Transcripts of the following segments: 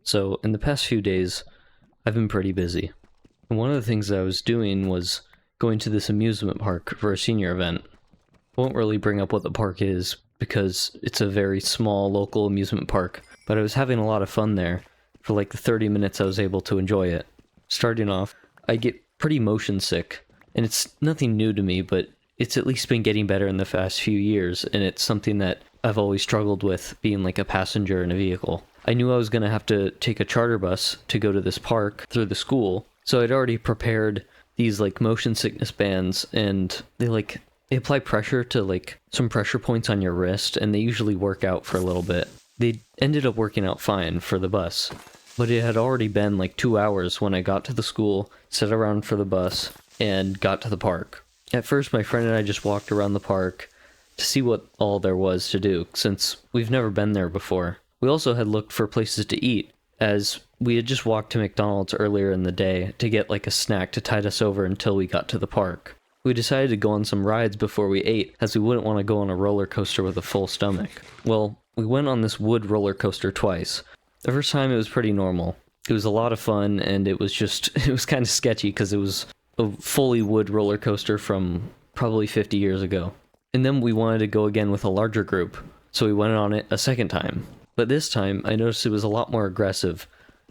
So, in the past few days, I've been pretty busy. And one of the things that I was doing was going to this amusement park for a senior event. I won't really bring up what the park is because it's a very small local amusement park, but I was having a lot of fun there for like the 30 minutes I was able to enjoy it. Starting off, I get pretty motion sick, and it's nothing new to me, but it's at least been getting better in the past few years, and it's something that I've always struggled with being like a passenger in a vehicle. I knew I was going to have to take a charter bus to go to this park through the school, so I'd already prepared these like motion sickness bands, and they apply pressure to like some pressure points on your wrist, and they usually work out for a little bit. They ended up working out fine for the bus, but it had already been like 2 hours when I got to the school, sat around for the bus, and got to the park. At first, my friend and I just walked around the park to see what all there was to do, since we've never been there before. We also had looked for places to eat, as we had just walked to McDonald's earlier in the day to get like a snack to tide us over until we got to the park. We decided to go on some rides before we ate, as we wouldn't want to go on a roller coaster with a full stomach. Well, we went on this wood roller coaster twice. The first time it was pretty normal. It was a lot of fun, and it was kind of sketchy because it was a fully wood roller coaster from probably 50 years ago. And then we wanted to go again with a larger group, so we went on it a second time. But this time, I noticed it was a lot more aggressive,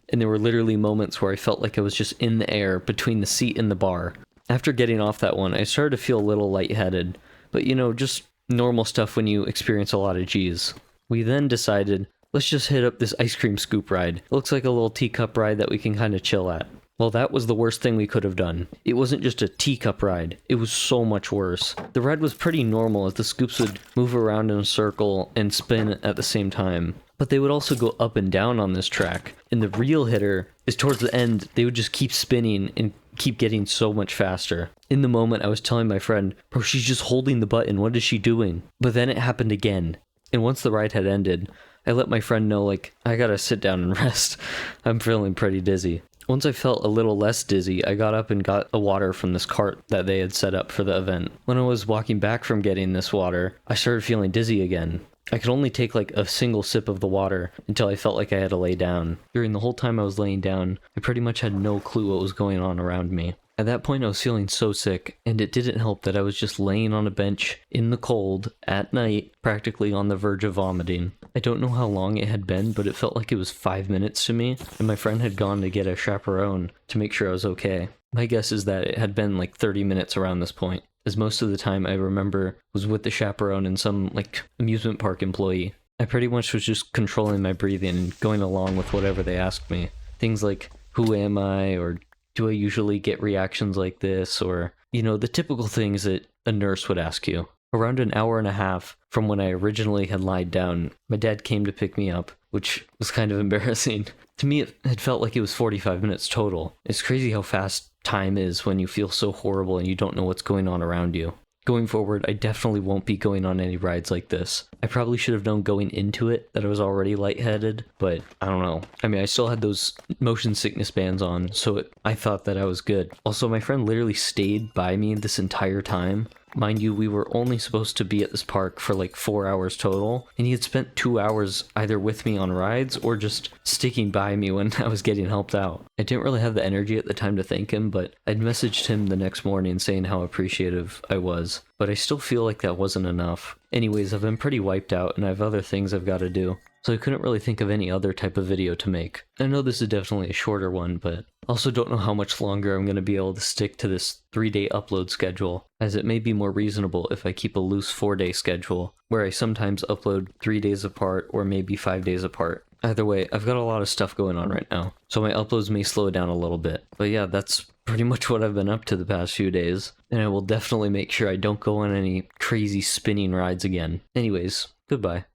and there were literally moments where I felt like I was just in the air between the seat and the bar. After getting off that one, I started to feel a little lightheaded, but just normal stuff when you experience a lot of G's. We then decided, let's just hit up this ice cream scoop ride. It looks like a little teacup ride that we can kind of chill at. Well, that was the worst thing we could have done. It wasn't just a teacup ride, it was so much worse. The ride was pretty normal as the scoops would move around in a circle and spin at the same time. But they would also go up and down on this track. And the real hitter is towards the end, they would just keep spinning and keep getting so much faster. In the moment, I was telling my friend, bro, she's just holding the button, what is she doing? But then it happened again. And once the ride had ended, I let my friend know, I gotta sit down and rest. I'm feeling pretty dizzy. Once I felt a little less dizzy, I got up and got a water from this cart that they had set up for the event. When I was walking back from getting this water, I started feeling dizzy again. I could only take a single sip of the water until I felt like I had to lay down. During the whole time I was laying down, I pretty much had no clue what was going on around me. At that point I was feeling so sick, and it didn't help that I was just laying on a bench in the cold at night, practically on the verge of vomiting. I don't know how long it had been, but it felt like it was 5 minutes to me, and my friend had gone to get a chaperone to make sure I was okay. My guess is that it had been 30 minutes around this point, as most of the time I remember was with the chaperone and some amusement park employee. I pretty much was just controlling my breathing and going along with whatever they asked me. Things like, who am I, or do I usually get reactions like this, or, the typical things that a nurse would ask you. Around an hour and a half from when I originally had lied down, my dad came to pick me up, which was kind of embarrassing. To me, it had felt like it was 45 minutes total. It's crazy how fast time is when you feel so horrible and you don't know what's going on around you. Going forward, I definitely won't be going on any rides like this. I probably should have known going into it that I was already lightheaded, but I don't know. I still had those motion sickness bands on, so I thought that I was good. Also, my friend literally stayed by me this entire time. Mind you, we were only supposed to be at this park for 4 hours total, and he had spent 2 hours either with me on rides or just sticking by me when I was getting helped out. I didn't really have the energy at the time to thank him, but I'd messaged him the next morning saying how appreciative I was, but I still feel like that wasn't enough. Anyways, I've been pretty wiped out and I have other things I've got to do, so I couldn't really think of any other type of video to make. I know this is definitely a shorter one, but I also don't know how much longer I'm going to be able to stick to this 3-day upload schedule, as it may be more reasonable if I keep a loose 4-day schedule, where I sometimes upload 3 days apart or maybe 5 days apart. Either way, I've got a lot of stuff going on right now, so my uploads may slow down a little bit. But yeah, that's pretty much what I've been up to the past few days, and I will definitely make sure I don't go on any crazy spinning rides again. Anyways, goodbye.